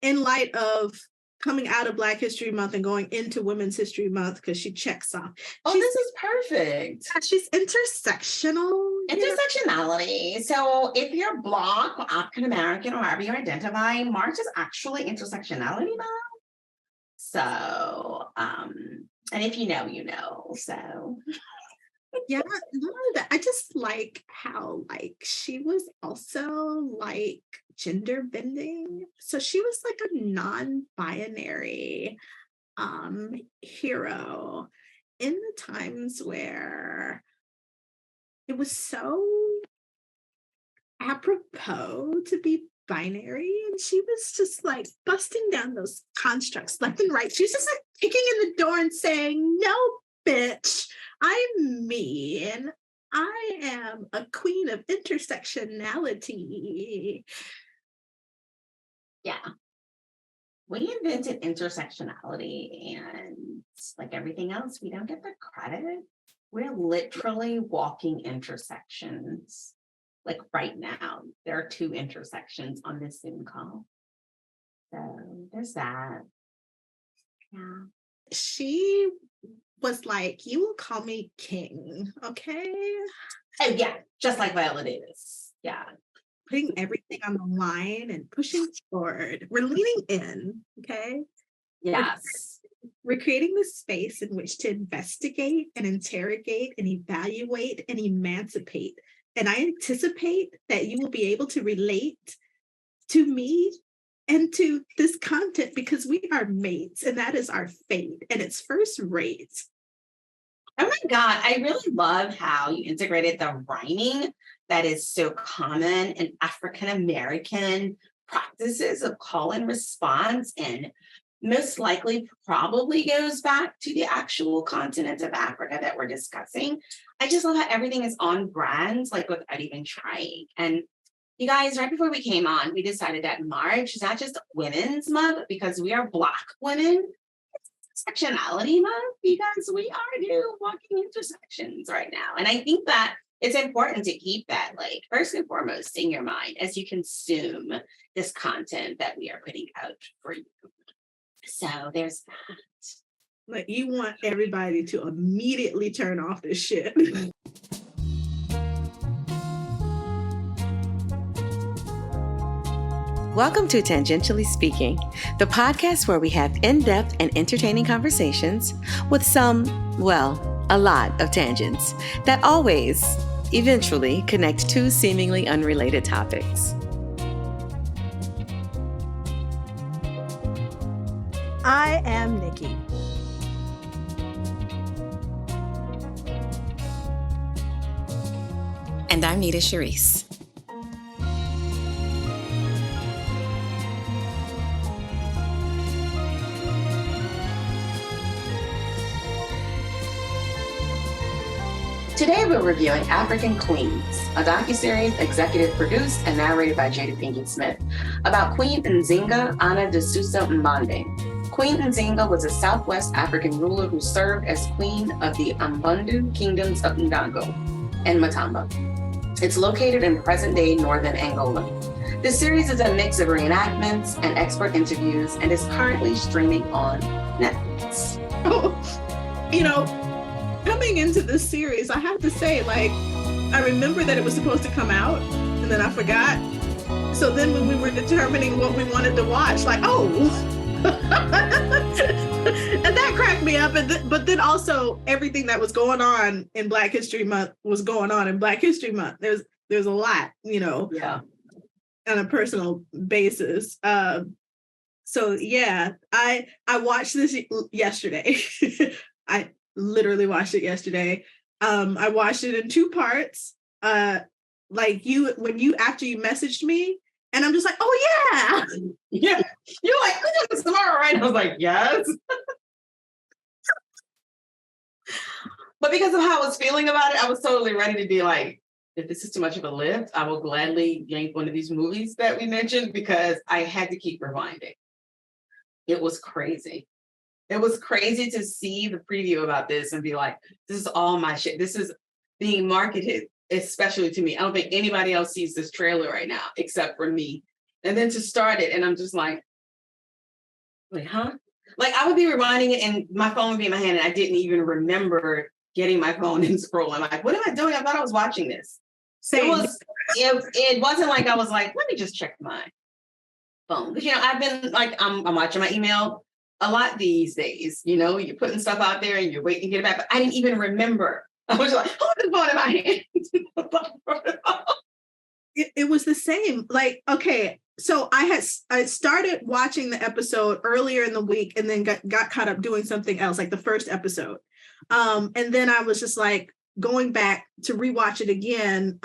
in light of coming out of Black History Month and going into Women's History Month, because she checks off. This is perfect. She's intersectional. Intersectionality. So if you're Black or African American or however you identify, March is actually intersectionality month. So, and if you know, you know. So yeah, I just like how like she was also like gender bending. So she was like a non-binary hero in the times where it was so apropos to be binary, and she was just like busting down those constructs left and right. She was just like kicking in the door and saying, "No, bitch, I'm me, and I am a queen of intersectionality." Yeah. We invented intersectionality, and like everything else, we don't get the credit. We're literally walking intersections. Like right now, there are 2 intersections on this Zoom call. So there's that. Yeah. She was like, "You will call me king, okay?" Oh yeah, just like Viola Davis. Yeah. Putting everything on the line and pushing forward. We're leaning in, okay? Yes. We're creating this space in which to investigate and interrogate and evaluate and emancipate. And I anticipate that you will be able to relate to me and to this content because we are mates, and that is our fate, and it's first rate. Oh my God, I really love how you integrated the rhyming that is so common in African-American practices of call and response, and most likely probably goes back to the actual continent of Africa that we're discussing. I just love how everything is on brand, like without even trying. And you guys, right before we came on, we decided that March is not just Women's Month because we are Black women. It's Intersectionality Month because we are walking intersections right now. And I think that it's important to keep that, like, first and foremost in your mind as you consume this content that we are putting out for you. So there's that. Like, you want everybody to immediately turn off this shit. Welcome to Tangentially Speaking, the podcast where we have in-depth and entertaining conversations with some, well, a lot of tangents that always, eventually connect 2 seemingly unrelated topics. I am Nikki. And I'm Nita Sharice. Today we're reviewing African Queens, a docuseries executive produced and narrated by Jada Pinkett Smith about Queen-Njinga Ana de Sousa Mbandi. Queen-Njinga was a Southwest African ruler who served as queen of the Mbandi kingdoms of Ndago and Matamba. It's located in present-day northern Angola. This series is a mix of reenactments and expert interviews and is currently streaming on Netflix. You know, coming into this series, I have to say, like, I remember that it was supposed to come out, and then I forgot. So then when we were determining what we wanted to watch, like, oh, and that cracked me up. But then also everything that was going on in Black History Month was going on in Black History Month. There's a lot, you know, Yeah, on a personal basis. So yeah, I watched this yesterday. I literally watched it yesterday. I watched it in 2 parts. Like after you messaged me, and I'm just like, oh yeah. Yeah. You're like, we do this tomorrow, right? I was like, yes. But because of how I was feeling about it, I was totally ready to be like, if this is too much of a lift, I will gladly yank one of these movies that we mentioned because I had to keep rewinding. It was crazy. It was crazy to see the preview about this and be like, this is all my shit. This is being marketed, especially to me. I don't think anybody else sees this trailer right now except for me. And then to start it, and I'm just like, Like, huh? Like I would be rewinding it and my phone would be in my hand and I didn't even remember getting my phone and scrolling. Like, what am I doing? I thought I was watching this. Same. It wasn't like I was like, let me just check my phone. Because I've been like, I'm watching my email a lot these days. You're putting stuff out there and you're waiting to get it back. But I didn't even remember. I was like, hold the phone in my hand. It was the same. Like, okay, so I started watching the episode earlier in the week and then got caught up doing something else, like the first episode. And then I was just like going back to rewatch it again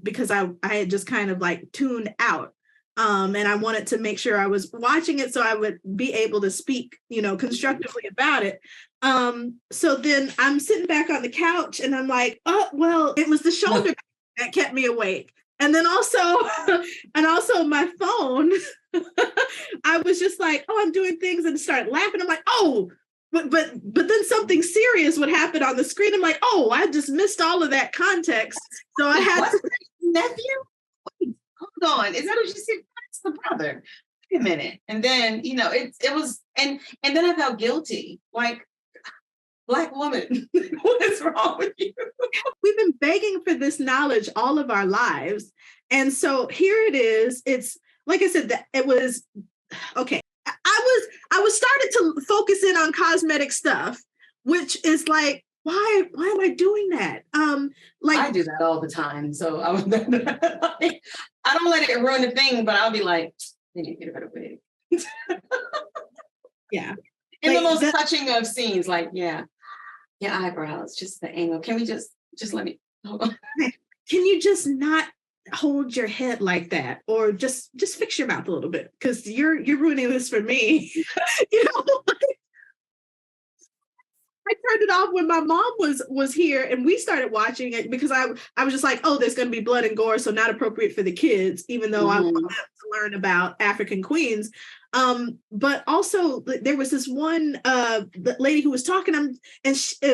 because I had just kind of like tuned out. And I wanted to make sure I was watching it so I would be able to speak, constructively about it. So then I'm sitting back on the couch and I'm like, oh, well, it was the shoulder that kept me awake. And then also my phone, I was just like, oh, I'm doing things and start laughing. I'm like, oh, but then something serious would happen on the screen. I'm like, oh, I just missed all of that context. So I had to nephew. Wait, hold on. Is that what you said? That's the brother. Wait a minute. And then, it was, and then I felt guilty. Like, Black woman, what is wrong with you? We've been begging for this knowledge all of our lives. And so here it is. It's like I said, that it was okay. I was started to focus in on cosmetic stuff, which is like, why am I doing that? Like I do that all the time. So I don't let it ruin the thing, but I'll be like, they need to get a better wig. Yeah. In the most touching of scenes, like, yeah. Your eyebrows, just the angle. Can we just let me hold on? Can you just not hold your head like that, or just fix your mouth a little bit? Because you're ruining this for me. I turned it off when my mom was here and we started watching it because I was just like, oh, there's going to be blood and gore, so not appropriate for the kids, even though I want them to learn about African queens. But also there was this one lady who was talking, and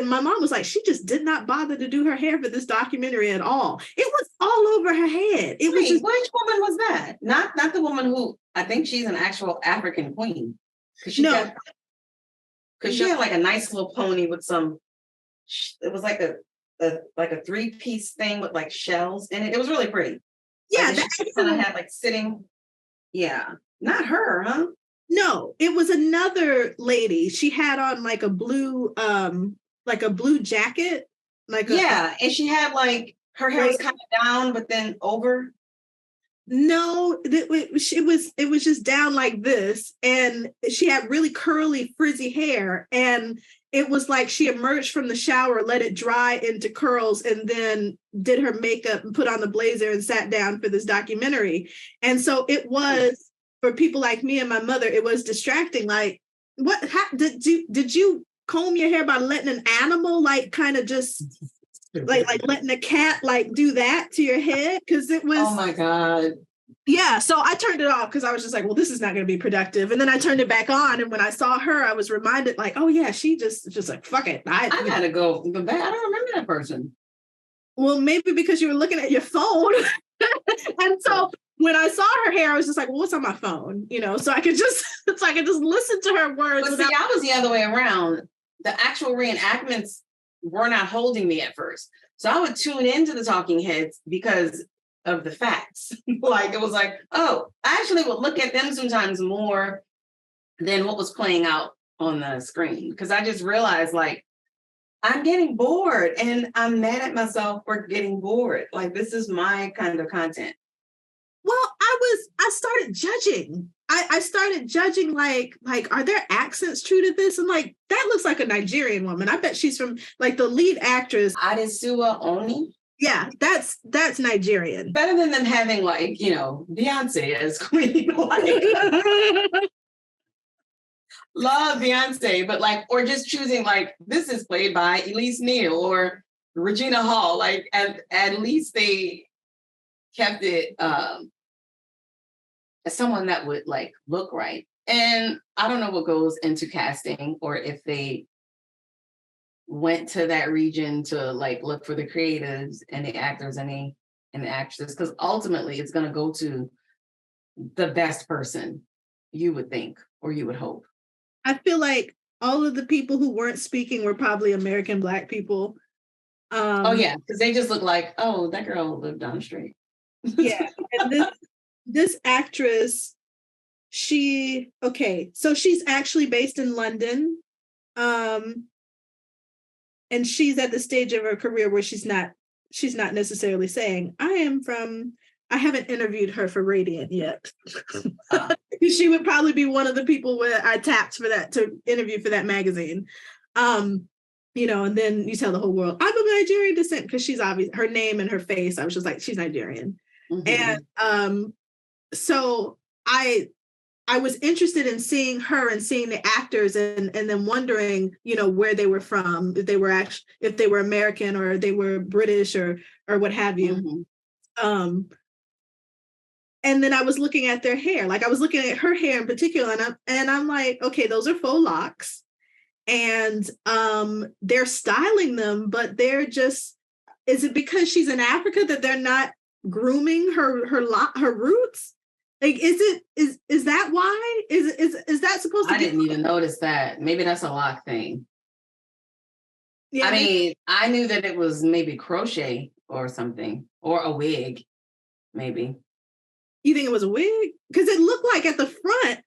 my mom was like, she just did not bother to do her hair for this documentary at all. It was all over her head. It was just, which woman was that? Not the woman who, I think she's an actual African queen. Because she had like a nice little pony with some, it was like a 3-piece thing with like shells in it. It was really pretty. Yeah. Like she kind of had like sitting. Yeah. Not her, huh? No, it was another lady. She had on like a blue jacket. And she had like, her hair was kind of down, but then over. No, it was just down like this, and she had really curly, frizzy hair, and it was like she emerged from the shower, let it dry into curls, and then did her makeup and put on the blazer and sat down for this documentary. And so it was, for people like me and my mother, it was distracting. Like, did you comb your hair by letting an animal like kind of just like letting a cat like do that to your head? Because it was, oh my God. Yeah, so I turned it off because I was just like, well, this is not going to be productive. And then I turned it back on, and when I saw her, I was reminded, like, oh yeah, she just like, fuck it. I gotta go back. I don't remember that person. Well, maybe because you were looking at your phone. And so when I saw her hair, I was just like, well, what's on my phone? So I could just listen to her words. But see, I was the other way around. The actual reenactments were not holding me at first. So I would tune into the talking heads because of the facts. Like, it was like, oh, I actually would look at them sometimes more than what was playing out on the screen. Because I just realized, like, I'm getting bored and I'm mad at myself for getting bored. Like, this is my kind of content. Well, I started judging. I started judging, like, are there accents true to this? I'm like, that looks like a Nigerian woman. I bet she's from, like, the lead actress. Adesuwa Oni? Yeah, that's Nigerian. Better than them having, like, Beyonce as queen. Like, love Beyonce, but like, or just choosing, like, this is played by Elise Neal or Regina Hall. Like, at least they kept it as someone that would like look right. And I don't know what goes into casting, or if they went to that region to like look for the creatives and the actors and the actresses, because ultimately it's going to go to the best person, you would think, or you would hope. I feel like all of the people who weren't speaking were probably American Black people. Oh yeah, because they just look like, oh, that girl lived down the street. Yeah, and this actress, so she's actually based in London, and she's at the stage of her career where she's not necessarily saying, I haven't interviewed her for Radiant yet. She would probably be one of the people where I tapped for that to interview for that magazine. And then you tell the whole world, I'm of Nigerian descent, because she's obvious, her name and her face, I was just like, she's Nigerian. Mm-hmm. And so I was interested in seeing her and seeing the actors and then wondering, where they were from, if they were American or they were British or what have you. Mm-hmm. And then I was looking at their hair, like I was looking at her hair in particular, and I'm like, okay, those are faux locks, and they're styling them, but they're just, is it because she's in Africa that they're not grooming her roots? Like, is that why? Is that supposed to? I didn't even notice that. Maybe that's a lock thing. Yeah, I mean, I knew that it was maybe crochet or something, or a wig, maybe. You think it was a wig? Because it looked like at the front,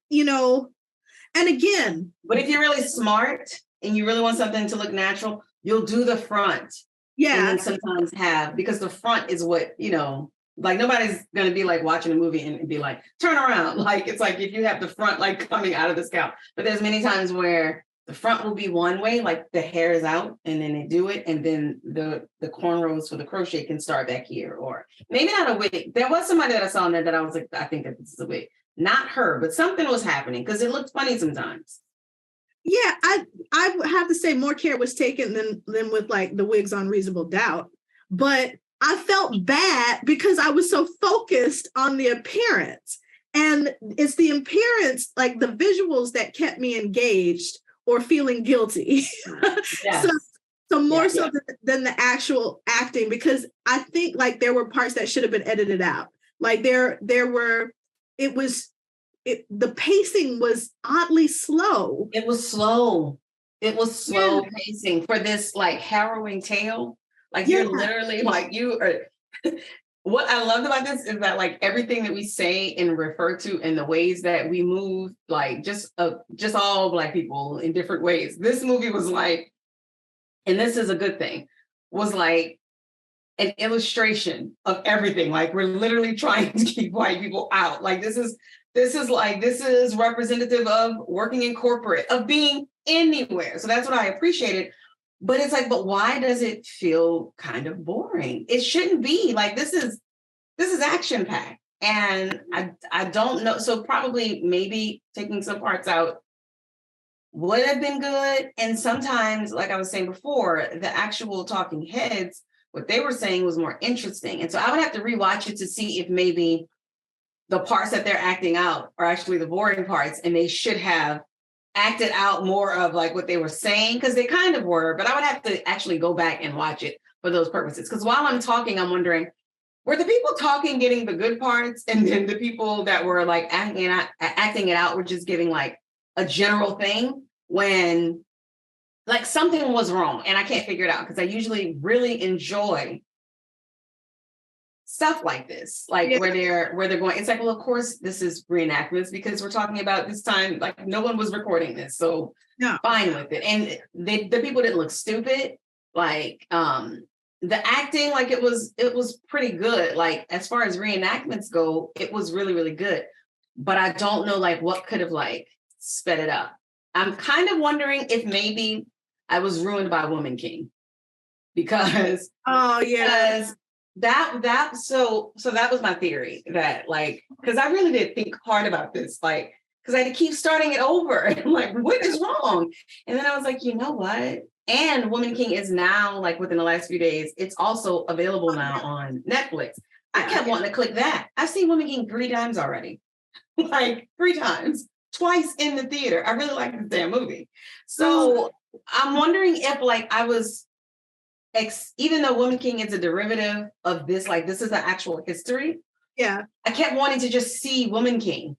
and again. But if you're really smart and you really want something to look natural, you'll do the front. Yeah. And then sometimes because the front is what, like nobody's going to be like watching a movie and be like, turn around. Like, it's like if you have the front like coming out of the scalp. But there's many times where the front will be one way, like the hair is out and then they do it. And then the cornrows for the crochet can start back here, or maybe not a wig. There was somebody that I saw in there that I was like, I think that this is a wig. Not her, but something was happening because it looked funny sometimes. Yeah, I have to say more care was taken than with like the wigs on Reasonable Doubt. But I felt bad because I was so focused on the appearance. And it's the appearance, like the visuals, that kept me engaged or feeling guilty. Yes. So more so than the actual acting, because I think like there were parts that should have been edited out. Like the pacing was oddly slow. It was slow. Pacing for this like harrowing tale. Like you're literally like you are. What I loved about this is that like everything that we say and refer to and the ways that we move, like just all Black people in different ways. This movie was like, and this is a good thing, was like an illustration of everything. Like we're literally trying to keep white people out. Like this is representative of working in corporate, of being anywhere. So that's what I appreciated. But it's like, but why does it feel kind of boring? It shouldn't be. Like this is action packed, and I don't know. So probably maybe taking some parts out would have been good. And sometimes, like I was saying before, the actual talking heads, what they were saying was more interesting. And so I would have to rewatch it to see if maybe the parts that they're acting out are actually the boring parts, and they should have acted out more of like what they were saying, because they kind of were, but I would have to actually go back and watch it for those purposes. Because while I'm talking, I'm wondering, were the people talking getting the good parts, and then the people that were like acting it out were just giving like a general thing when like something was wrong and I can't figure it out, because I usually really enjoy stuff like this, like where they're going. It's like, well, of course, this is reenactments because we're talking about this time, like no one was recording this, so fine with it. And the people didn't look stupid. Like the acting, like it was pretty good. Like as far as reenactments go, it was really, really good. But I don't know like what could have like sped it up. I'm kind of wondering if maybe I was ruined by Woman King, because so that was my theory, that like, because I really did think hard about this, like, because I had to keep starting it over. And I'm like, what is wrong? And then I was like, you know what? And Woman King is now, like within the last few days, it's also available now on Netflix. I kept wanting to click that. I've seen Woman King 3 times already. Like 3 times, twice in the theater. I really like this damn movie. So I'm wondering if like I was, even though Woman King is a derivative of this, like this is the actual history. Yeah. I kept wanting to just see Woman King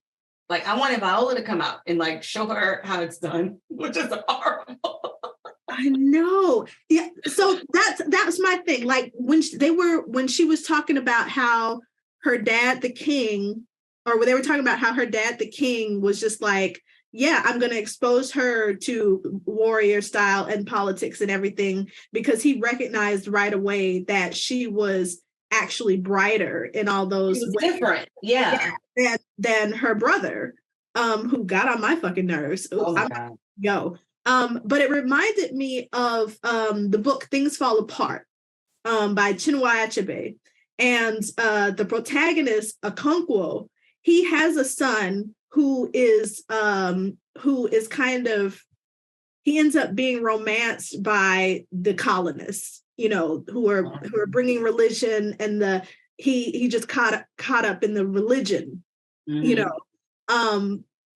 Like, I wanted Viola to come out and like show her how it's done, which is horrible. I know. Yeah. So that's my thing. Like when she was talking about how her dad, the king, or when they were talking about how her dad, the king, was just like, yeah, I'm going to expose her to warrior style and politics and everything, because he recognized right away that she was actually brighter in all those ways. Different. Yeah. Than her brother, who got on my fucking nerves. Oh my God. Yo. But it reminded me of the book Things Fall Apart by Chinua Achebe. And the protagonist, Okonkwo, he has a son who is kind of, he ends up being romanced by the colonists, you know, who are bringing religion, and he just caught up in the religion, you know.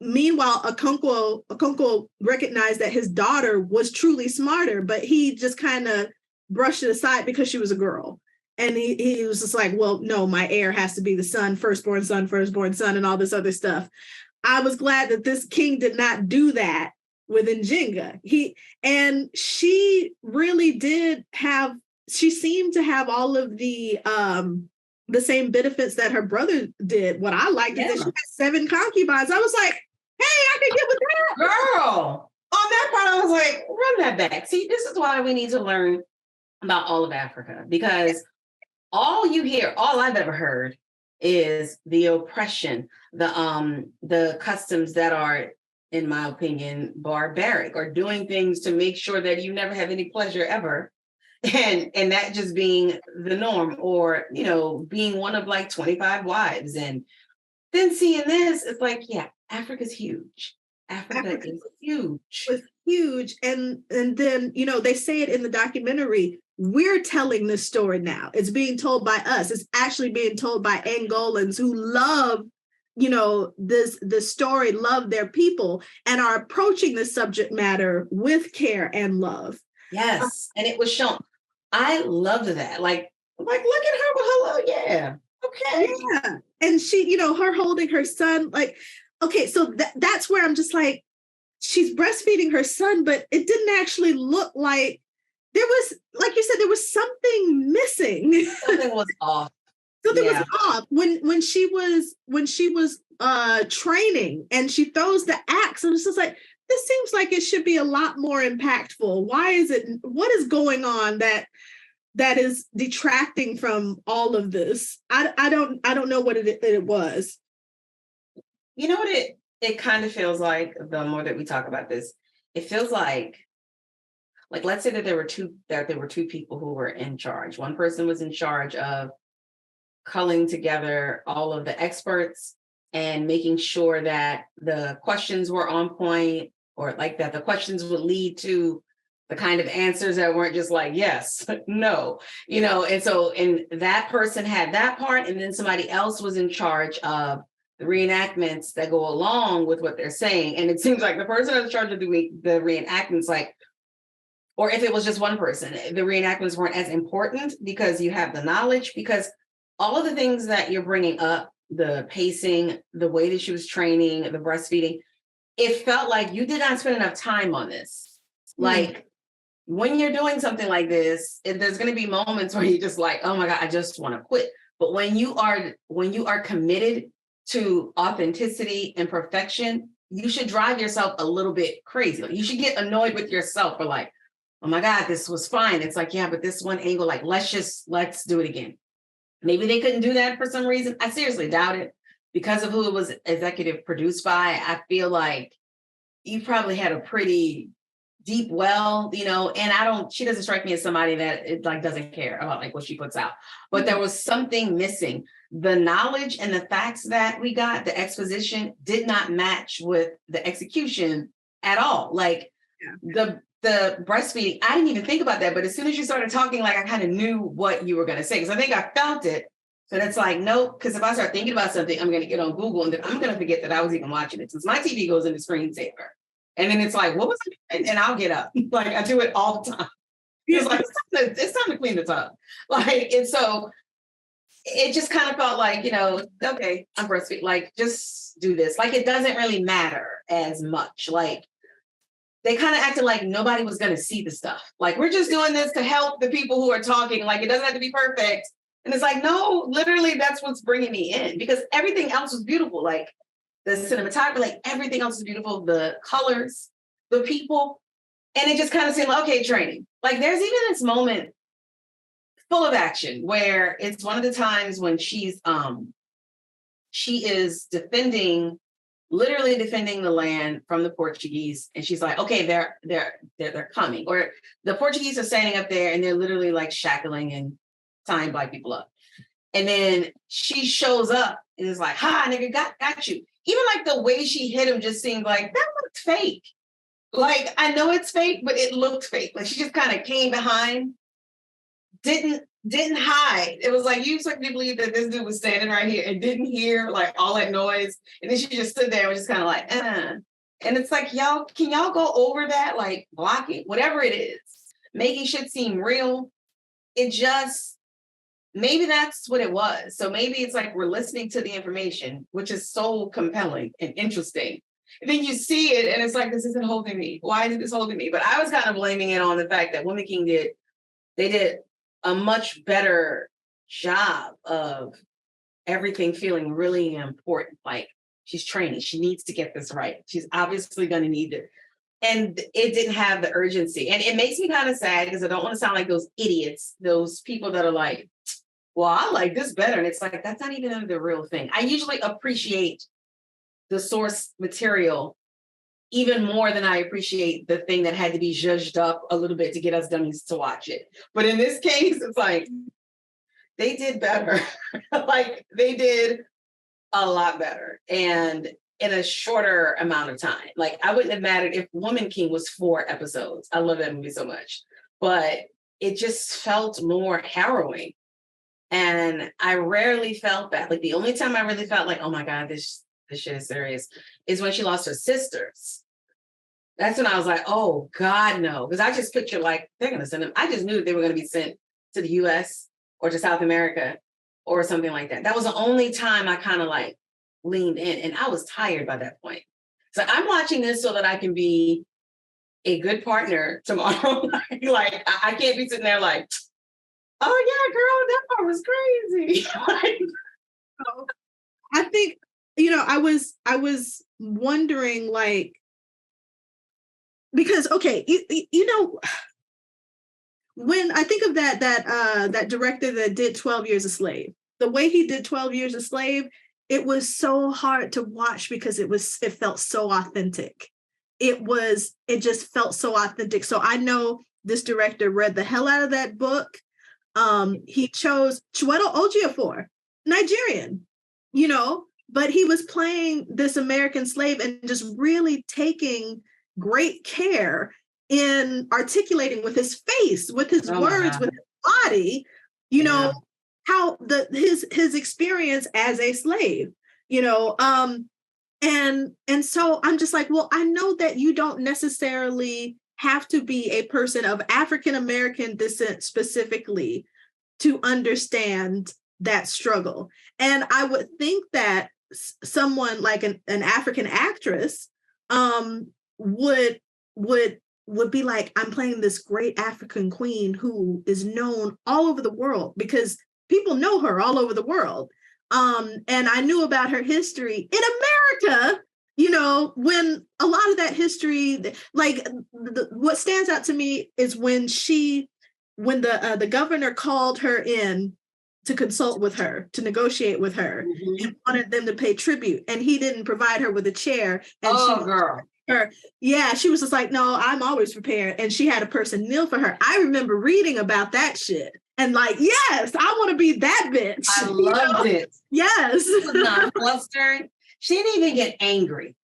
Meanwhile, Okonkwo recognized that his daughter was truly smarter, but he just kind of brushed it aside because she was a girl. And he was just like, well, no, my heir has to be the son, firstborn son, and all this other stuff. I was glad that this king did not do that with Njinga. She really did have, she seemed to have all of the same benefits that her brother did. What I liked is that she had 7 concubines. I was like, hey, I can get with that. Girl, on that part, I was like, run that back. See, this is why we need to learn about all of Africa, because all I've ever heard is the oppression, the customs that are, in my opinion, barbaric, or doing things to make sure that you never have any pleasure ever. And that just being the norm, or, you know, being one of like 25 wives. And then seeing this, it's like, yeah, Africa's huge. Africa is huge. It's huge. And then, you know, they say it in the documentary, we're telling this story now. It's being told by us. It's actually being told by Angolans who love, you know, this story, love their people, and are approaching the subject matter with care and love. Yes. And it was shown. I loved that. Like, look at her. Hello. Yeah. Okay. Yeah. And she, you know, her holding her son, like, okay, so that's where I'm just like, she's breastfeeding her son, but it didn't actually look like there was, like you said, there was something missing. Something was off. Something was off when she was training and she throws the axe, and it's just like, this seems like it should be a lot more impactful. What is going on that is detracting from all of this? I don't know what it was. You know what it kind of feels like, the more that we talk about this, it feels like let's say that there were two people who were in charge. One person was in charge of culling together all of the experts and making sure that the questions were on point, or like that the questions would lead to the kind of answers that weren't just like, yes, no, you know. And that person had that part. And then somebody else was in charge of the reenactments that go along with what they're saying. And it seems like the person in charge of the reenactments, like, or if it was just one person, the reenactments weren't as important because you have the knowledge, because all of the things that you're bringing up, the pacing, the way that she was training, the breastfeeding, it felt like you did not spend enough time on this. Like, when you're doing something like this, there's going to be moments where you're just like, oh my God, I just want to quit. But when you are committed to authenticity and perfection, you should drive yourself a little bit crazy. Like, you should get annoyed with yourself for like, oh my God, this was fine. It's like, yeah, but this one angle, like, let's do it again. Maybe they couldn't do that for some reason. I seriously doubt it. Because of who it was executive produced by, I feel like you probably had a pretty deep well, you know, and she doesn't strike me as somebody that it like doesn't care about like what she puts out. But there was something missing. The knowledge and the facts that we got, the exposition did not match with the execution at all. Like the breastfeeding, I didn't even think about that. But as soon as you started talking, like I kind of knew what you were going to say, because I think I felt it. But it's like, nope, because if I start thinking about something, I'm going to get on Google and then I'm going to forget that I was even watching it, since my TV goes into screensaver. And then it's like, what was it? And I'll get up. Like, I do it all the time. It's like, it's time to clean the tub. Like, and so it just kind of felt like, okay, I'm breastfeeding, like, just do this. Like, it doesn't really matter as much. Like, they kind of acted like nobody was going to see the stuff. Like, we're just doing this to help the people who are talking. Like, it doesn't have to be perfect. And it's like, no, literally, that's what's bringing me in, because everything else was beautiful. Like, the cinematography, like, everything else is beautiful. The colors, the people. And it just kind of seemed like, okay, training. Like, there's even this moment full of action where it's one of the times when she is literally defending the land from the Portuguese. And she's like, okay, they're coming. Or the Portuguese are standing up there and they're literally like shackling and tying Black people up. And then she shows up and is like, ha, nigga, got you. Even like the way she hit him just seemed like that looked fake. Like, I know it's fake, but it looked fake. Like, she just kind of came behind, didn't hide. It was like, you expect me to believe that this dude was standing right here and didn't hear like all that noise. And then she just stood there and was just kind of like, And it's like, can y'all go over that? Like, blocking, whatever it is, making shit seem real. It just, maybe that's what it was. So maybe it's like we're listening to the information, which is so compelling and interesting. And then you see it and it's like, this isn't holding me. Why isn't this holding me? But I was kind of blaming it on the fact that Woman King did a much better job of everything feeling really important. Like, she's training. She needs to get this right. She's obviously going to need it. And it didn't have the urgency. And it makes me kind of sad because I don't want to sound like those idiots, those people that are like, well, I like this better. And it's like, that's not even the real thing. I usually appreciate the source material even more than I appreciate the thing that had to be zhuzhed up a little bit to get us dummies to watch it. But in this case, it's like, they did better. Like, they did a lot better. And in a shorter amount of time. Like, I wouldn't have mattered if Woman King was 4 episodes. I love that movie so much. But it just felt more harrowing. And I rarely felt that. Like, the only time I really felt like, oh my God, this shit is serious, is when she lost her sisters. That's when I was like, oh God, no. Because I just pictured like, they're going to send them. I just knew that they were going to be sent to the US or to South America or something like that. That was the only time I kind of like leaned in, and I was tired by that point. So I'm watching this so that I can be a good partner tomorrow. Like, I can't be sitting there like, oh yeah, girl, that part was crazy. I think, I was wondering, like, because, okay, when I think of that director that did 12 Years a Slave, the way he did 12 Years a Slave, it was so hard to watch because it felt so authentic. It just felt so authentic. So I know this director read the hell out of that book. He chose Chiwetel Ejiofor, Nigerian, but he was playing this American slave and just really taking great care in articulating with his face, with his words, with his body, how his experience as a slave, and so I'm just like, well, I know that you don't necessarily have to be a person of African American descent specifically to understand that struggle. And I would think that someone like an African actress would be like, I'm playing this great African queen who is known all over the world because people know her all over the world. And I knew about her history in America, when a lot of that history, like what stands out to me is when the governor called her in to consult with her, to negotiate with her, and wanted them to pay tribute, and he didn't provide her with a chair. And she was just like, no, I'm always prepared. And she had a person kneel for her. I remember reading about that shit. And like, yes, I want to be that bitch. I loved it. Yes. She was not flustered. She didn't even get angry.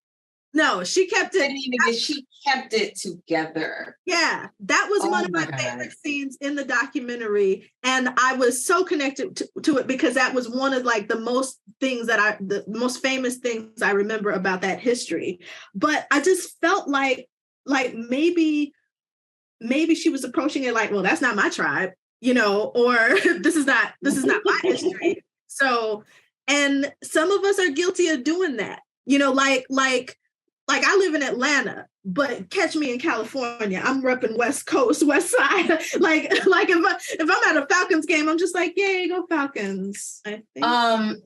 No, she kept it. She kept it together. Yeah, that was one of my favorite scenes in the documentary, and I was so connected to it because that was one of like the most famous things I remember about that history. But I just felt like maybe she was approaching it like, well, that's not my tribe, or this is not my history. So, and some of us are guilty of doing that. You know, like I live in Atlanta, but catch me in California. I'm repping West Coast, West Side. like if I'm at a Falcons game, I'm just like, yay, go Falcons. I think.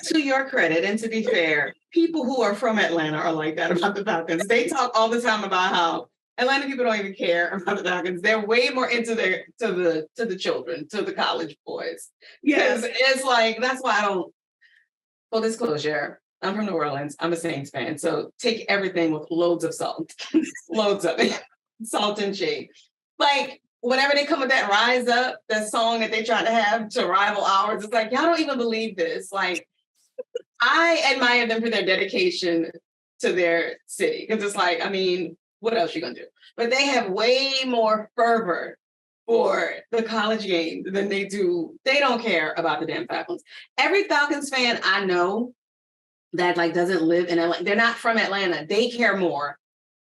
To your credit, and to be fair, people who are from Atlanta are like that about the Falcons. They talk all the time about how Atlanta people don't even care about the Falcons. They're way more into the children, to the college boys. Because it's like, that's why I don't, full disclosure, I'm from New Orleans. I'm a Saints fan. So take everything with loads of salt. Loads of it. Salt and shade. Like, whenever they come with that Rise Up, that song that they try to have to rival ours, it's like, y'all don't even believe this. Like, I admire them for their dedication to their city. Because it's like, I mean, what else you gonna do? But they have way more fervor for the college game than they do. They don't care about the damn Falcons. Every Falcons fan I know that like doesn't live in Atlanta, they're not from Atlanta. They care more.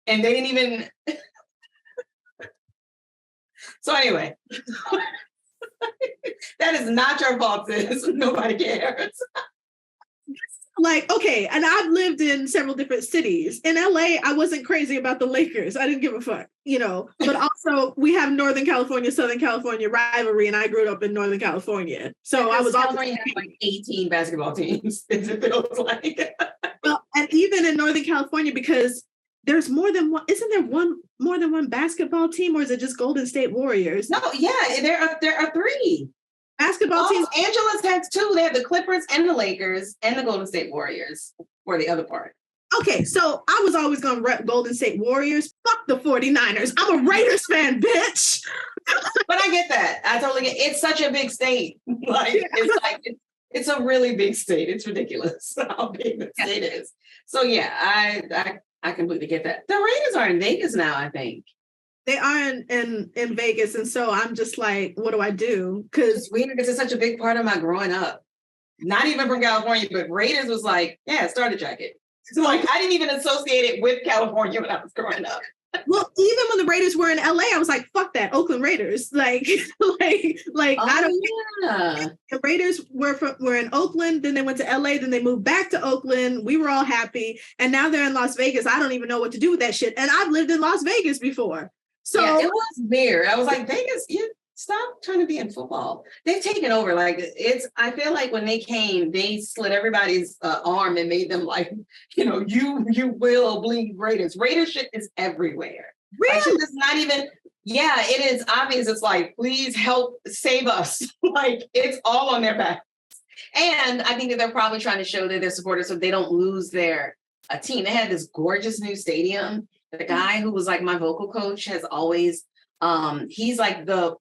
And they didn't even... So anyway, that is not your fault, sis. Nobody cares. Like, okay, and I've lived in several different cities. In LA, I wasn't crazy about the Lakers. I didn't give a fuck, you know. But also, we have Northern California, Southern California rivalry, and I grew up in Northern California. So I was California has like 18 basketball teams, it feels like. Well, and even in Northern California, because there's more than one, isn't there more than one basketball team, or is it just Golden State Warriors? No, yeah, there are three. Basketball teams. Angeles has two. They have the Clippers and the Lakers and the Golden State Warriors for the other part. Okay, so I was always going to rep Golden State Warriors. Fuck the 49ers. I'm a Raiders fan, bitch. But I get that. I totally get it. It's such a big state. It's a really big state. It's ridiculous how big the state is. So yeah, I completely get that. The Raiders are in Vegas now, I think. They are in Vegas, and so I'm just like, what do I do? Because Raiders is such a big part of my growing up. Not even from California, but Raiders was like, yeah, starter jacket. So like, I didn't even associate it with California when I was growing up. Well, even when the Raiders were in LA, I was like, fuck that, Oakland Raiders. I don't. Yeah. The Raiders were in Oakland, then they went to LA, then they moved back to Oakland. We were all happy, and now they're in Las Vegas. I don't even know what to do with that shit. And I've lived in Las Vegas before. So yeah, it was weird. I was like, Vegas, you stop trying to be in football. They've taken over. Like I feel like when they came, they slit everybody's arm and made them like, you will bleed Raiders. Raiders shit is everywhere. Really? Like, it's not even, yeah, it is obvious. It's like, please help save us. Like, it's all on their backs. And I think that they're probably trying to show that they're supporters so they don't lose their team. They had this gorgeous new stadium. The guy who was like my vocal coach has always, he's like the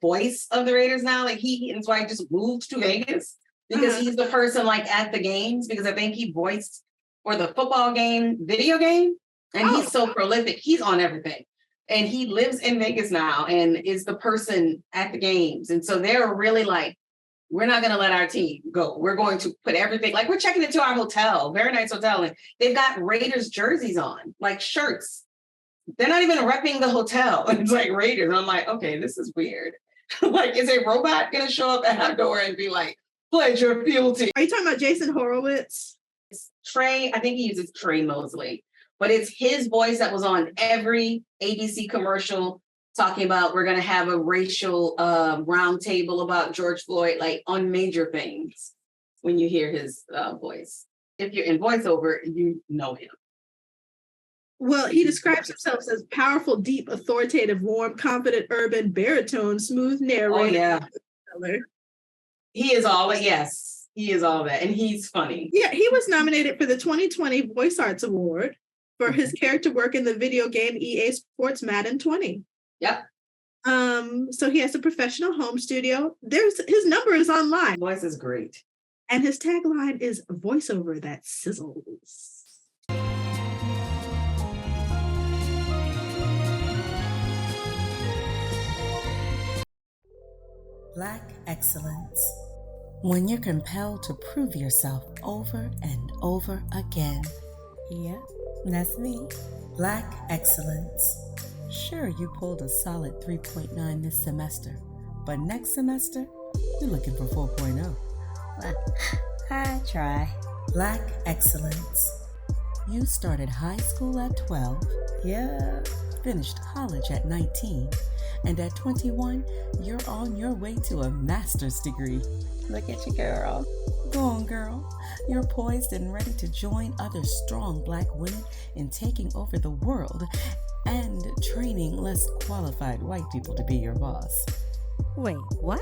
voice of the Raiders now. Like he and his wife just moved to Vegas because he's the person like at the games, because I think he voiced for the football game, video game. And he's so prolific. He's on everything. And he lives in Vegas now and is the person at the games. And so they're really like, we're not going to let our team go. We're going to put everything, like we're checking into our hotel, very nice hotel. And they've got Raiders jerseys on, like shirts. They're not even repping the hotel. It's like Raiders. And I'm like, okay, this is weird. Like, is a robot going to show up at our door and be like, pledge your fealty? Are you talking about Jason Horowitz? It's Trey, I think he uses Trey Mosley, but it's his voice that was on every ABC commercial talking about we're going to have a racial round table about George Floyd, like on major things when you hear his voice. If you're in voiceover, you know him. Well, he describes himself as powerful, deep, authoritative, warm, confident, urban, baritone, smooth narrator. Oh, yeah. He is all that. Yes, he is all that. And he's funny. Yeah, he was nominated for the 2020 Voice Arts Award for his character work in the video game EA Sports Madden 20. Yep. So he has a professional home studio. His number is online. His voice is great. And his tagline is voiceover that sizzles. Black excellence. When you're compelled to prove yourself over and over again. Yeah, that's me. Black excellence. Sure, you pulled a solid 3.9 this semester, but next semester, you're looking for 4.0. I try. Black excellence. You started high school at 12. Yeah. Finished college at 19. And at 21, you're on your way to a master's degree. Look at you, girl. Go on, girl. You're poised and ready to join other strong Black women in taking over the world and training less qualified white people to be your boss. Wait, what?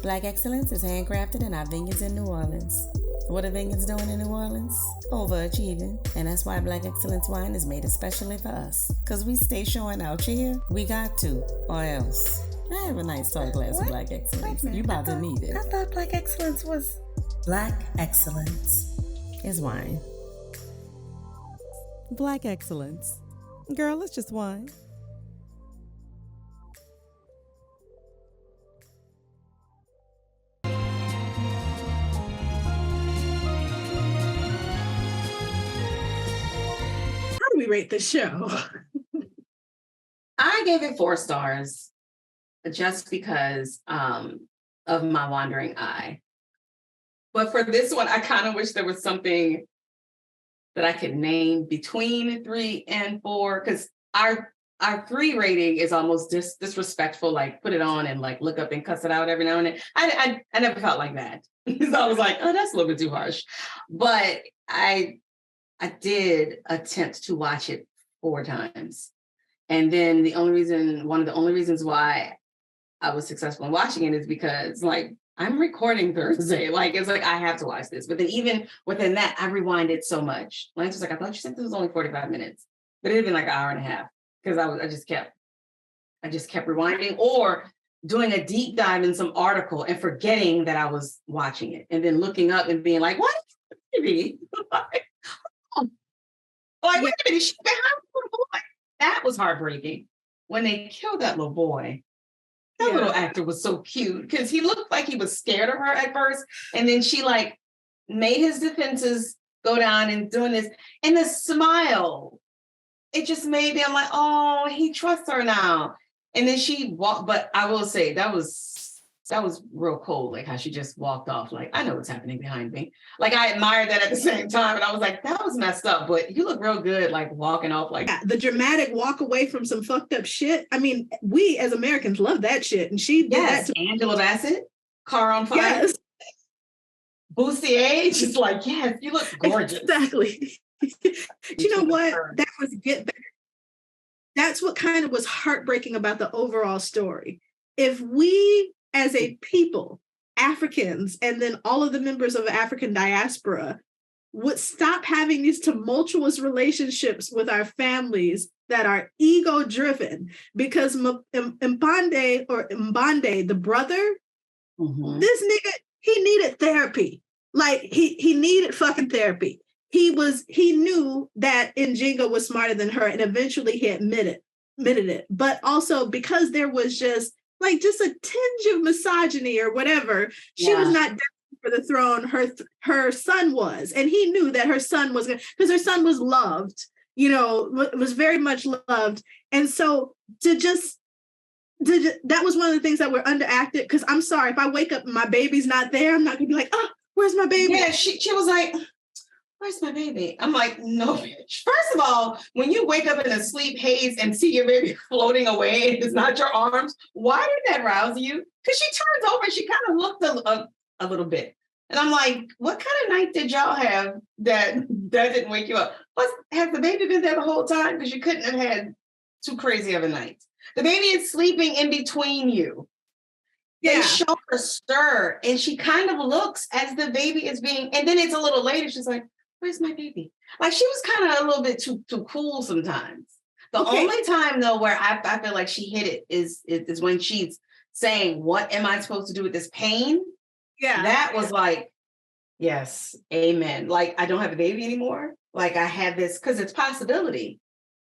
Black excellence is handcrafted in our vineyards in New Orleans. What are vineyards doing in New Orleans? Overachieving. And that's why Black excellence wine is made especially for us. Because we stay showing out here. We got to, or else. I have a nice tall glass of Black excellence. You about to need it. I thought Black excellence was... Black excellence is wine. Black excellence. Girl, it's just wine. How do we rate the show? I gave it 4 stars just because of my wandering eye. But for this one, I kind of wish there was something that I could name between 3 and 4, because our 3 rating is almost disrespectful, like put it on and like look up and cuss it out every now and then. I never felt like that. So I was like, oh, that's a little bit too harsh. But I did attempt to watch it 4 times. And then one of the only reasons why I was successful in watching it is because like I'm recording Thursday. Like it's like I have to watch this. But then even within that, I rewinded so much. Lance was like, I thought you said this was only 45 minutes. But it had been like an hour and a half because I just kept rewinding or doing a deep dive in some article and forgetting that I was watching it and then looking up and being like, what? Maybe. Like, wait a minute, she's behind the little boy. That was heartbreaking. When they killed that little boy, that little actor was so cute because he looked like he was scared of her at first. And then she like made his defenses go down and doing this. And the smile, it just made me, I'm like, oh, he trusts her now. And then she walked, but I will say that was real cold, like how she just walked off. Like, I know what's happening behind me. Like I admired that at the same time. And I was like, that was messed up, but you look real good, like walking off like the dramatic walk away from some fucked up shit. I mean, we as Americans love that shit. And she did that to Angela Bassett, car on fire. Yes. Bustier, just like, yes, you look gorgeous. Exactly. You know what? That was Get Back. That's what kind of was heartbreaking about the overall story. If we as a people, Africans, and then all of the members of the African diaspora would stop having these tumultuous relationships with our families that are ego-driven, because Mbandi, the brother, this nigga, he needed therapy. Like he needed fucking therapy. He knew that Njinga was smarter than her, and eventually he admitted it. But also because there was just a tinge of misogyny or whatever, she was not destined for the throne. Her son was, and he knew that her son was going, because her son was loved, was very much loved. And so that was one of the things that were underacted. Because I'm sorry, if I wake up and my baby's not there, I'm not gonna be like, oh, where's my baby? Yeah, she was like, where's my baby? I'm like, no, bitch. First of all, when you wake up in a sleep haze and see your baby floating away and it's not your arms, why did that rouse you? Because she turns over and she kind of looked a little bit. And I'm like, what kind of night did y'all have that didn't wake you up? Plus, has the baby been there the whole time? Because you couldn't have had too crazy of a night. The baby is sleeping in between you. They show her stir, and she kind of looks as the baby is being, and then it's a little later, she's like, where's my baby? Like she was kind of a little bit too cool sometimes. The only time though where I feel like she hit it is when she's saying, what am I supposed to do with this pain? Yeah. That was like, yes, amen. Like I don't have a baby anymore. Like I had this, because it's possibility.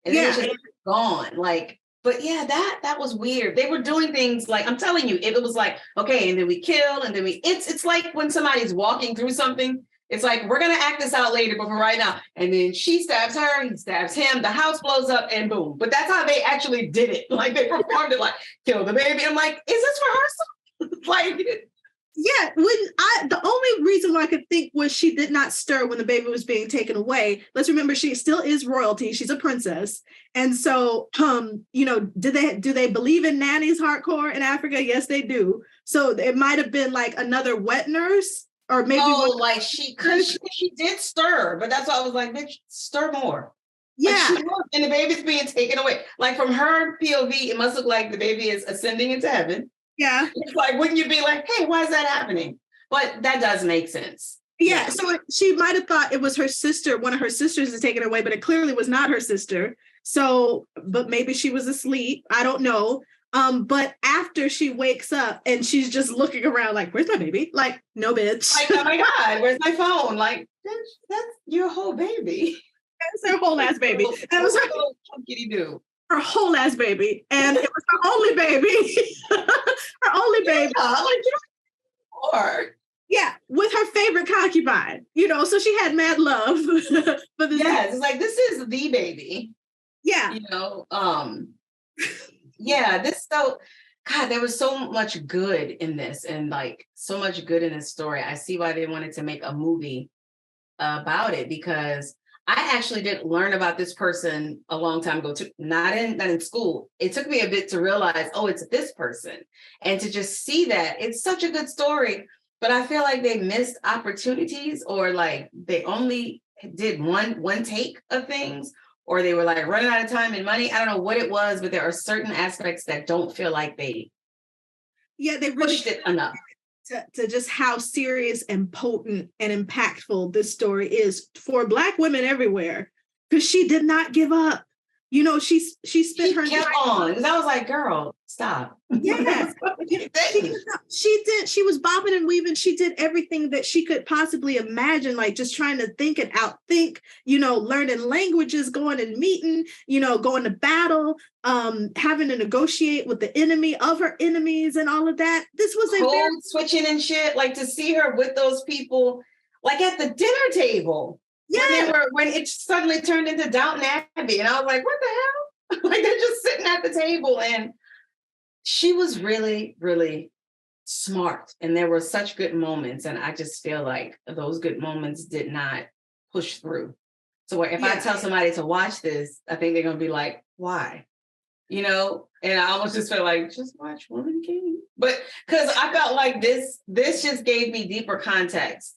And then it's just gone. Like, but yeah, that was weird. They were doing things like, I'm telling you, it was like, okay, and then we kill, and then it's like when somebody's walking through something. It's like, we're going to act this out later, but for right now. And then she stabs her, he stabs him, the house blows up, and boom. But that's how they actually did it. Like, they performed it like, kill the baby. I'm like, is this rehearsal? Like, Yeah, the only reason why I could think was she did not stir when the baby was being taken away. Let's remember she still is royalty. She's a princess. And so do they believe in nannies hardcore in Africa? Yes, they do. So it might have been like another wet nurse, or maybe she did stir, but that's why I was like, bitch, stir more. Yeah. Like and the baby's being taken away. Like from her POV, it must look like the baby is ascending into heaven. Yeah. It's like, wouldn't you be like, hey, why is that happening? But that does make sense. Yeah. So she might have thought it was her sister, one of her sisters is taken away, but it clearly was not her sister. So, but maybe she was asleep. I don't know. But after she wakes up and she's just looking around like, where's my baby? Like, no, bitch. Like, oh my God, where's my phone? Like, that's your whole baby. That's her whole ass baby. That was her whole ass baby. And it was her only baby. Her only baby. Yeah, with her favorite concubine. So she had mad love for this. Yes, it's like, this is the baby. Yeah. God, there was so much good in this, and like so much good in this story. I see why they wanted to make a movie about it, because I actually didn't learn about this person a long time ago, not in school. It took me a bit to realize, oh, it's this person. And to just see that, it's such a good story, but I feel like they missed opportunities, or like they only did one take of things, or they were like running out of time and money. I don't know what it was, but there are certain aspects that don't feel like they really pushed it enough. To just how serious and potent and impactful this story is for Black women everywhere, because she did not give up. She spent her kept on. And I was like, girl, stop. Yeah. She did. She was bobbing and weaving. She did everything that she could possibly imagine, like just trying to think and outthink, learning languages, going and meeting, going to battle, having to negotiate with the enemy of her enemies and all of that. This was code switching and shit. Like, to see her with those people, like at the dinner table. Yeah. When it suddenly turned into Downton Abbey, and I was like, what the hell? Like, they're just sitting at the table, and she was really, really smart, and there were such good moments, and I just feel like those good moments did not push through. So if I tell somebody to watch this, I think they're gonna be like, why? And I almost just feel like, just watch Woman King. But because I felt like this just gave me deeper context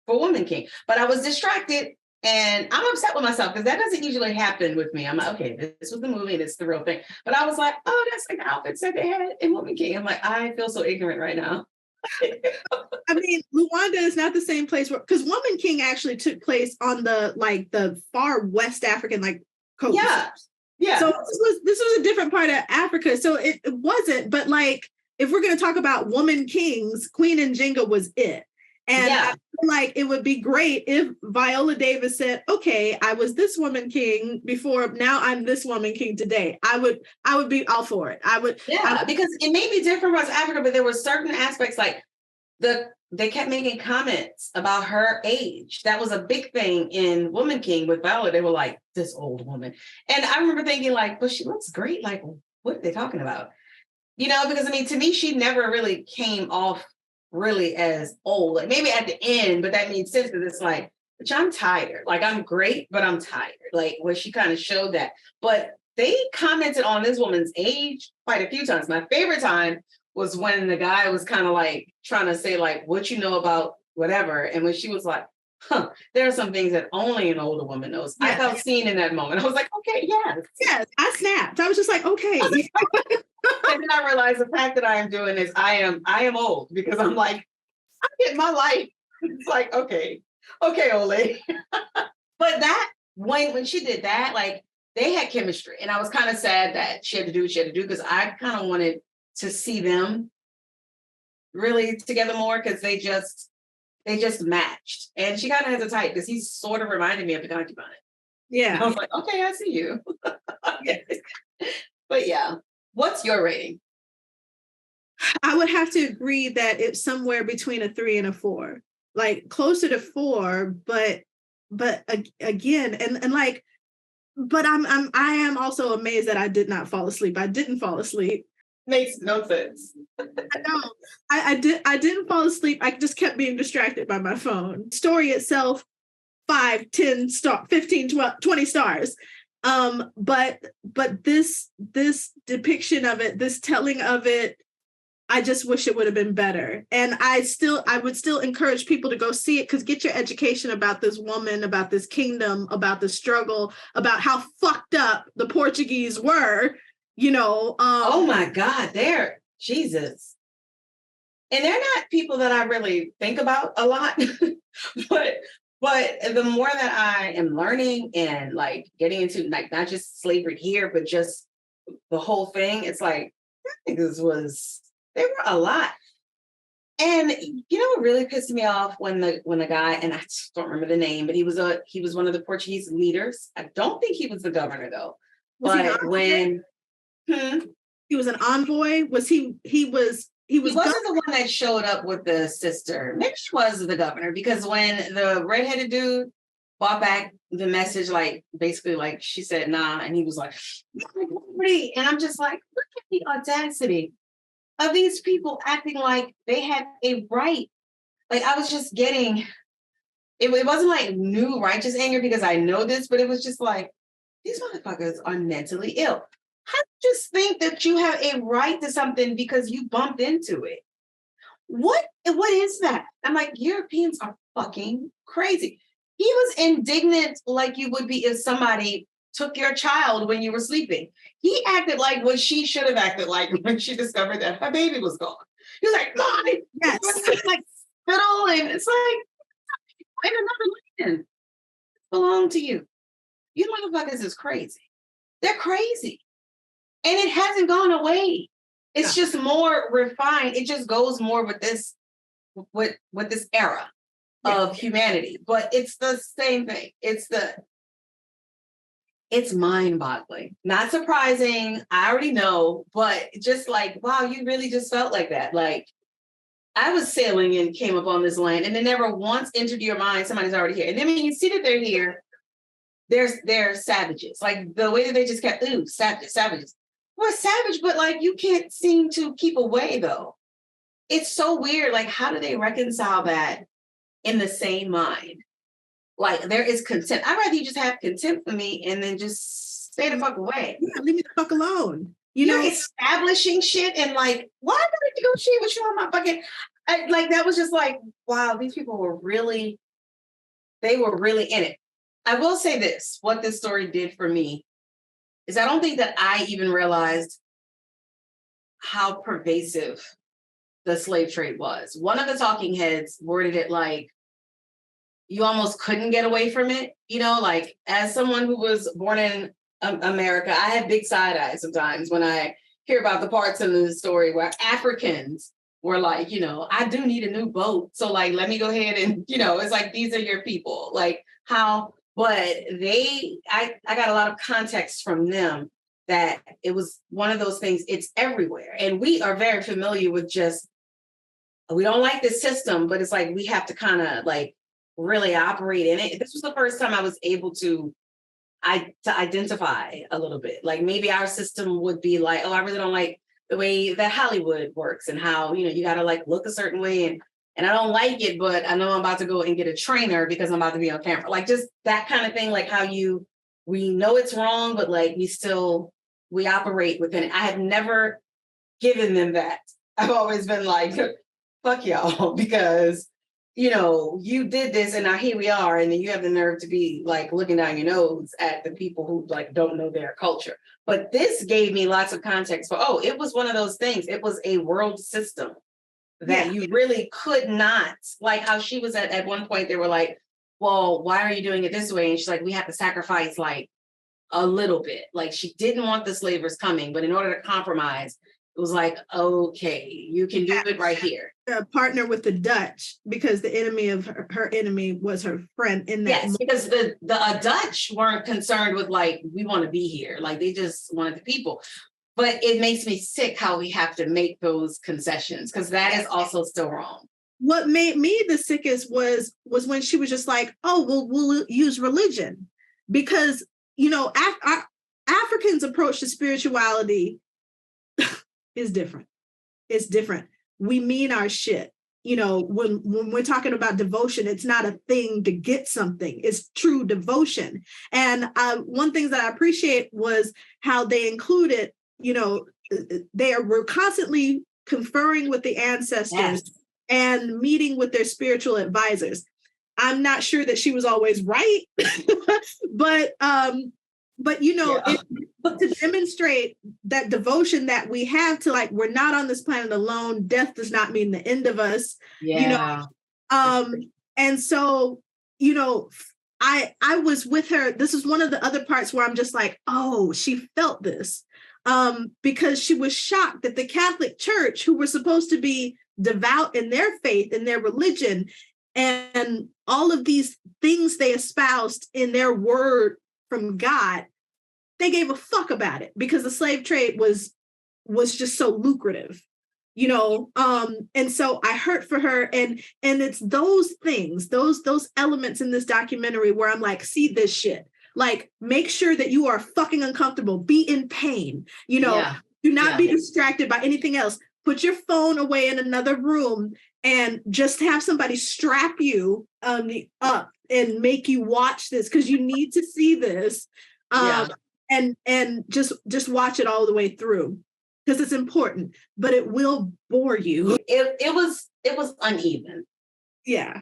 for Woman King. But I was distracted, and I'm upset with myself because that doesn't usually happen with me. I'm like, okay, this was the movie, and it's the real thing. But I was like, oh, that's like the outfits that they had in Woman King. I'm like, I feel so ignorant right now. I mean, Rwanda is not the same place because Woman King actually took place on the far West African coast. Yeah. Yeah. So this was a different part of Africa. So it wasn't, but if we're going to talk about Woman Kings, Queen-Njinga was it. And I feel like it would be great if Viola Davis said, okay, I was this Woman King before, now I'm this Woman King today. I would be all for it. Because it may be different across Africa, but there were certain aspects they kept making comments about her age. That was a big thing in Woman King with Viola. They were like, this old woman. And I remember thinking but she looks great. Like, what are they talking about? Because to me, she never really came off really as old. Like, maybe at the end, but that made sense because it's like, which I'm tired. Like, I'm great, but I'm tired. Like, where she kind of showed that. But they commented on this woman's age quite a few times. My favorite time was when the guy was kind of trying to say what you know about whatever. And when she was like, there are some things that only an older woman knows. Yeah. I felt seen in that moment. I was like, okay, yes. Yes, I snapped. I was just like, okay. And then I realized the fact that I am doing this, I am old because I'm getting my life. It's like, okay, Ole. But that, when she did that, they had chemistry. And I was kind of sad that she had to do what she had to do because I kind of wanted to see them really together more because they just matched. And she kind of has a type because he sort of reminded me of the concubine. Yeah. And I was like, okay, I see you. But yeah. What's your rating? I would have to agree that it's somewhere between a 3 and a 4, closer to 4, but again, but I am also amazed that I did not fall asleep. I didn't fall asleep. Makes no sense. I know. I didn't fall asleep. I just kept being distracted by my phone. Story itself, 5, 10 star, 15, 12, 20 stars. But this depiction of it, this telling of it, I just wish it would have been better. And I would still encourage people to go see it, because get your education about this woman, about this kingdom, about the struggle, about how fucked up the Portuguese were, oh my God, they're Jesus. And they're not people that I really think about a lot, but the more that I am learning and like getting into like not just slavery here, but just the whole thing, it's like, I think they were a lot. And what really pissed me off when the guy, and I don't remember the name, but he was one of the Portuguese leaders. I don't think he was the governor though. But when he was an envoy, he wasn't the one that showed up with the sister. Maybe she was the governor, because when the redheaded dude brought back the message, like basically like she said nah, and he was like, and I'm just like, look at the audacity of these people acting like they had a right. Like I was just getting, it wasn't like new righteous anger because I know this, but it was just like, these motherfuckers are mentally ill. I just think that you have a right to something because you bumped into it. What is that? I'm like, Europeans are fucking crazy. He was indignant like you would be if somebody took your child when you were sleeping. He acted like what she should have acted like when she discovered that her baby was gone. He was like, God, yes. It's like fiddle, and it's like, in another land, it belong to you. You motherfuckers is crazy. They're crazy. And it hasn't gone away. It's just more refined. It just goes more with this era of humanity. But it's the same thing. It's mind-boggling. Not surprising. I already know, but just like, wow, you really just felt like that. Like I was sailing and came up on this land, and it never once entered your mind somebody's already here. And then when you see that they're here, they're savages. Like the way that they just kept, savages. We're savage, but like you can't seem to keep away though. It's so weird. Like, how do they reconcile that in the same mind? Like there is contempt. I'd rather you just have contempt for me and then just stay the fuck away. Yeah, leave me the fuck alone. You're establishing shit and like, why do I negotiate with you on my fucking? Like that was just like, wow, these people were really in it. I will say this, what this story did for me is I don't think that I even realized how pervasive the slave trade was. One of the talking heads worded it like, you almost couldn't get away from it. Like as someone who was born in America, I have big side eyes sometimes when I hear about the parts of the story where Africans were like, I do need a new boat. So like, let me go ahead and, it's like, these are your people. Like how, but I got a lot of context from them that it was one of those things, it's everywhere. And we are very familiar with we don't like this system, but it's like, we have to kind of like really operate in it. This was the first time I was able to identify a little bit. Like maybe our system would be like, oh, I really don't like the way that Hollywood works and how, you got to like look a certain way. And I don't like it, but I know I'm about to go and get a trainer because I'm about to be on camera. Like just that kind of thing, like how we know it's wrong, but like we operate within it. I have never given them that. I've always been like, fuck y'all, because, you did this and now here we are. And then you have the nerve to be like looking down your nose at the people who like don't know their culture. But this gave me lots of context for, it was one of those things. It was a world system that you really could not, like how she was at one point, they were like, well, why are you doing it this way? And she's like, we have to sacrifice like a little bit. Like she didn't want the slavers coming, but in order to compromise, it was like, okay, you can do it right here. Partner with the Dutch because the enemy of her enemy was her friend in that. Yes, because the Dutch weren't concerned with like, we want to be here. Like they just wanted the people. But it makes me sick how we have to make those concessions because that is also still wrong. What made me the sickest was when she was just like, oh, well, we'll use religion because, Africans approach to spirituality is different. It's different. We mean our shit. You know, when we're talking about devotion, it's not a thing to get something. It's true devotion. And one thing that I appreciate was how they included, you know, were constantly conferring with the ancestors and meeting with their spiritual advisors. I'm not sure that she was always right, but you know, to demonstrate that devotion that we have to, like, we're not on this planet alone. Death does not mean the end of us. You know, and so, you know, I was with her. This is one of the other parts where I'm just like, oh, she felt this, because she was shocked that the Catholic Church, who were supposed to be devout in their faith, in their religion, and all of these things they espoused in their word from God, they gave a fuck about it because the slave trade was just so lucrative, you know. And so I hurt for her, and it's those things, those elements in this documentary where I'm like, see this shit, like, make sure that you are fucking uncomfortable, be in pain, you know, do not be distracted by anything else. Put your phone away in another room and just have somebody strap you up and make you watch this, because you need to see this. And just watch it all the way through, because it's important, but it will bore you. It was uneven. Yeah.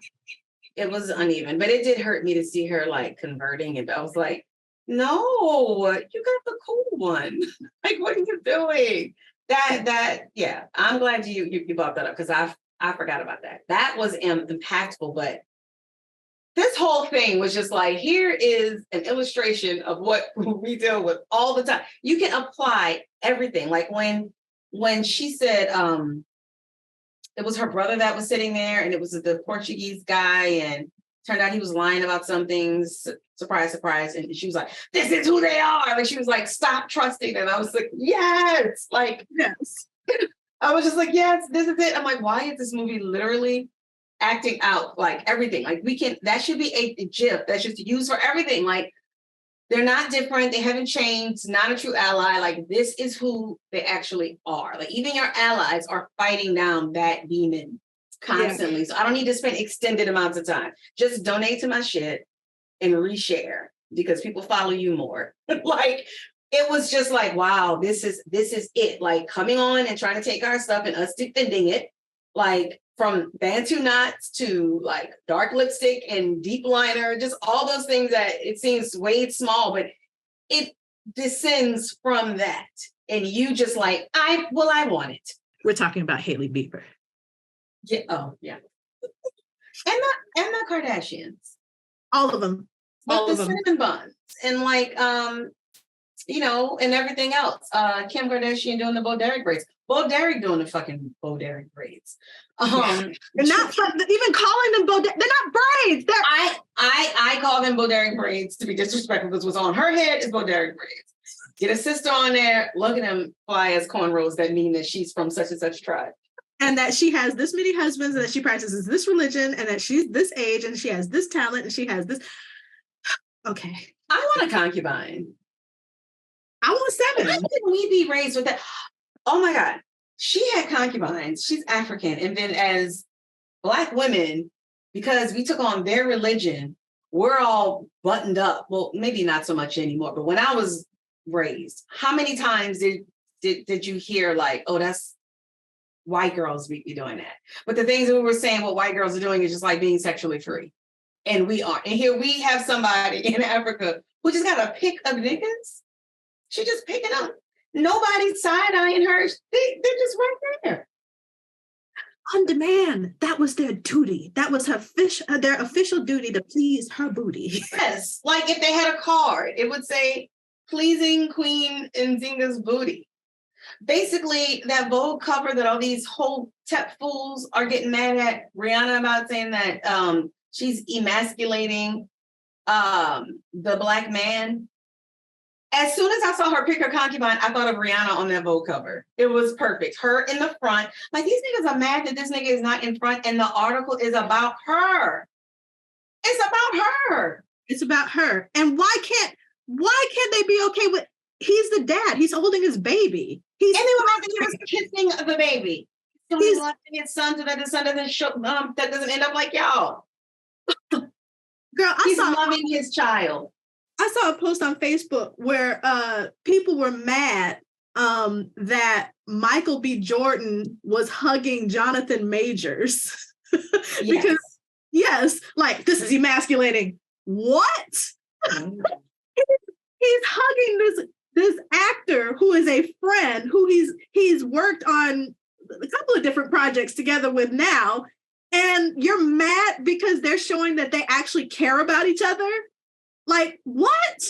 It was uneven, but it did hurt me to see her like converting, and I was like, no, you got the cool one. Like, what are you doing? Yeah, I'm glad you brought that up, because I forgot about that. That was impactful, but this whole thing was just like, here is an illustration of what we deal with all the time. You can apply everything. Like when she said it was her brother that was sitting there, and it was the Portuguese guy, and turned out he was lying about some things. Surprise, surprise. And she was like, this is who they are. Like, she was like, stop trusting them. I was like, yes. Like, yes. I was just like, yes, this is it. I'm like, why is this movie literally acting out like everything? Like, that should be a GIF that should be used for everything. Like, they're not different. They haven't changed. Not a true ally. Like, this is who they actually are. Like, even your allies are fighting down that demon constantly. So I don't need to spend extended amounts of time. Just donate to my shit and reshare, because people follow you more. Like, it was just like, wow, this is it. Like, coming on and trying to take our stuff and us defending it. Like, from Bantu knots to like dark lipstick and deep liner, just all those things that it seems way small, but it descends from that. And you just like, I want it. We're talking about Hailey Bieber. Yeah. Oh, yeah. and the Kardashians. All of them. All of them. Cinnamon buns. And like, you know, and everything else. Kim Kardashian doing the Bo Derek braids. Bo Derek doing the fucking Bo Derek braids. They're not even calling them Bo Derek. They're not braids. I call them Bo Derek braids to be disrespectful, because what's on her head is Bo Derek braids. Get a sister on there. Look at them fly as cornrows that mean that she's from such and such tribe. And that she has this many husbands, and that she practices this religion, and that she's this age, and she has this talent, and she has this. Okay. I want a concubine. I want 7. How can we be raised with that? Oh my God. She had concubines. She's African. And then as Black women, because we took on their religion, we're all buttoned up. Well, maybe not so much anymore. But when I was raised, how many times did you hear like, oh, that's white girls be doing that? But the things that we were saying what white girls are doing is just like being sexually free. And we are. And here we have somebody in Africa who just got a pick of niggas. She just picking up. Nobody's side-eyeing her. They're just right there. On demand. That was their duty. That was their official duty, to please her booty. Yes. Like, if they had a card, it would say, pleasing Queen-Njinga's booty. Basically, that Vogue cover that all these whole tech fools are getting mad at Rihanna about, saying that she's emasculating the Black man. As soon as I saw her pick her concubine, I thought of Rihanna on that Vogue cover. It was perfect. Her in the front. Like, these niggas are mad that this nigga is not in front, and the article is about her. It's about her. It's about her. And why can't they be okay with, he's the dad. He's holding his baby. He's And they were like, he was kissing the baby. He's loving his son so that the son doesn't show, that doesn't end up like y'all. Girl, He's loving his child. I saw a post on Facebook where people were mad that Michael B. Jordan was hugging Jonathan Majors. Because, yes, like, this is emasculating. What? He's hugging this actor who is a friend who he's worked on a couple of different projects together with now, and you're mad because they're showing that they actually care about each other? Like, what?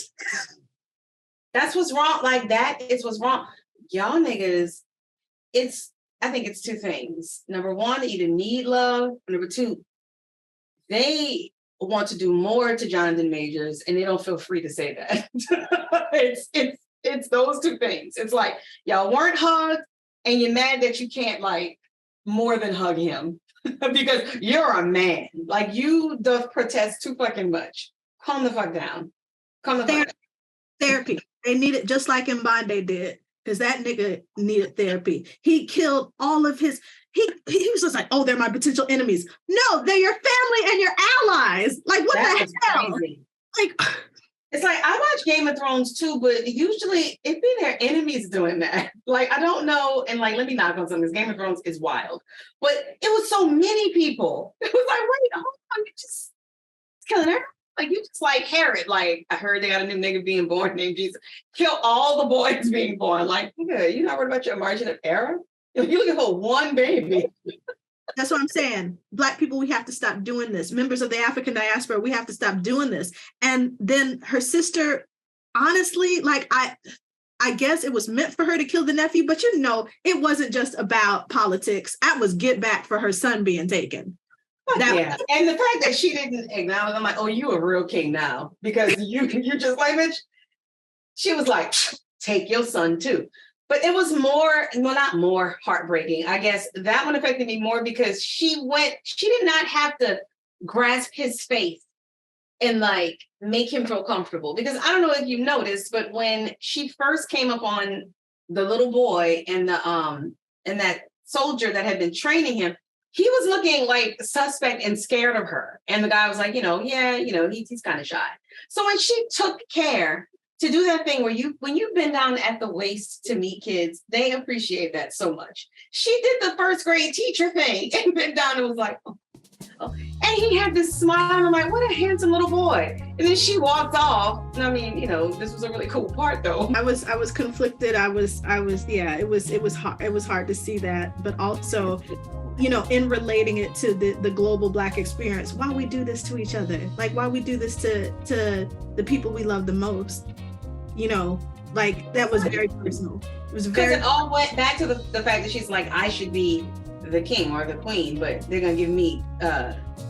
That's what's wrong. Like, that is what's wrong. Y'all niggas, I think it's two things. Number one, they either need love. Number two, they want to do more to Jonathan Majors and they don't feel free to say that. It's those two things. It's like, y'all weren't hugged and you're mad that you can't, like, more than hug him because you're a man. Like, you doth protest too fucking much. Calm the fuck down. Therapy. They need it just like Mbandi did, because that nigga needed therapy. He killed all of his, he was just like, oh, they're my potential enemies. No, they're your family and your allies. Like, what the hell? Crazy. Like, it's like, I watch Game of Thrones too, but usually it be their enemies doing that. Like, I don't know. And like, let me knock on something. This Game of Thrones is wild. But it was so many people. It was like, wait, hold on. You just killing her. Like, you just like Herod. Like, I heard they got a new nigga being born named Jesus. Kill all the boys being born. Like, nigga, you not worried about your margin of error? You're looking for one baby. that's what I'm saying. Black people, we have to stop doing this. Members of the African diaspora, we have to stop doing this. And then her sister, honestly, like, I guess it was meant for her to kill the nephew, but you know, it wasn't just about politics. That was get back for her son being taken. And the fact that she didn't acknowledge, I'm like, oh, you a real king now because you just like, bitch. She was like, take your son too. But it was more, well, not more heartbreaking. I guess that one affected me more because she did not have to grasp his faith and like make him feel comfortable. Because I don't know if you noticed, but when she first came up on the little boy and that soldier that had been training him, he was looking like suspect and scared of her. And the guy was like, he's kind of shy. So when she took care to do that thing where when you bend down at the waist to meet kids, they appreciate that so much. She did the first grade teacher thing and bent down and was like, oh. And he had this smile. I'm like, what a handsome little boy. And then she walked off. And I mean, this was a really cool part though. I was conflicted. It was hard. It was hard to see that, but also, in relating it to the global Black experience, why we do this to each other, like why we do this to the people we love the most, like that was very personal. It was very. Because it all went back to the fact that she's like, I should be the king or the queen, but they're gonna give me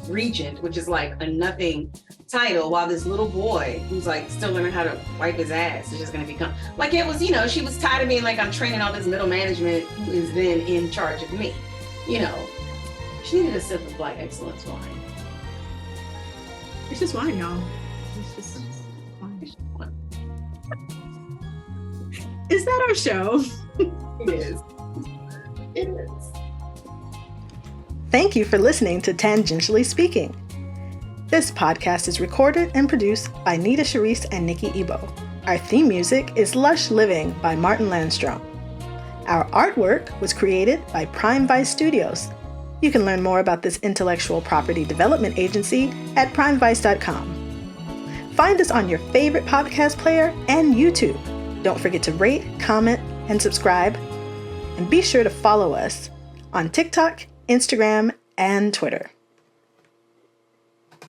regent, which is like a nothing title, while this little boy who's like still learning how to wipe his ass is just gonna become like, it was, she was tired of being like, I'm training all this middle management who is then in charge of me. She needed a sip of Black excellence wine. It's just wine, y'all. It's just wine. Is that our show? It is. It is. Thank you for listening to Tangentially Speaking. This podcast is recorded and produced by Nita Sharice and Nikki Ebo. Our theme music is Lush Living by Martin Landstrom. Our artwork was created by Prime Vice Studios. You can learn more about this intellectual property development agency at primevice.com. Find us on your favorite podcast player and YouTube. Don't forget to rate, comment, and subscribe. And be sure to follow us on TikTok, Instagram, and Twitter.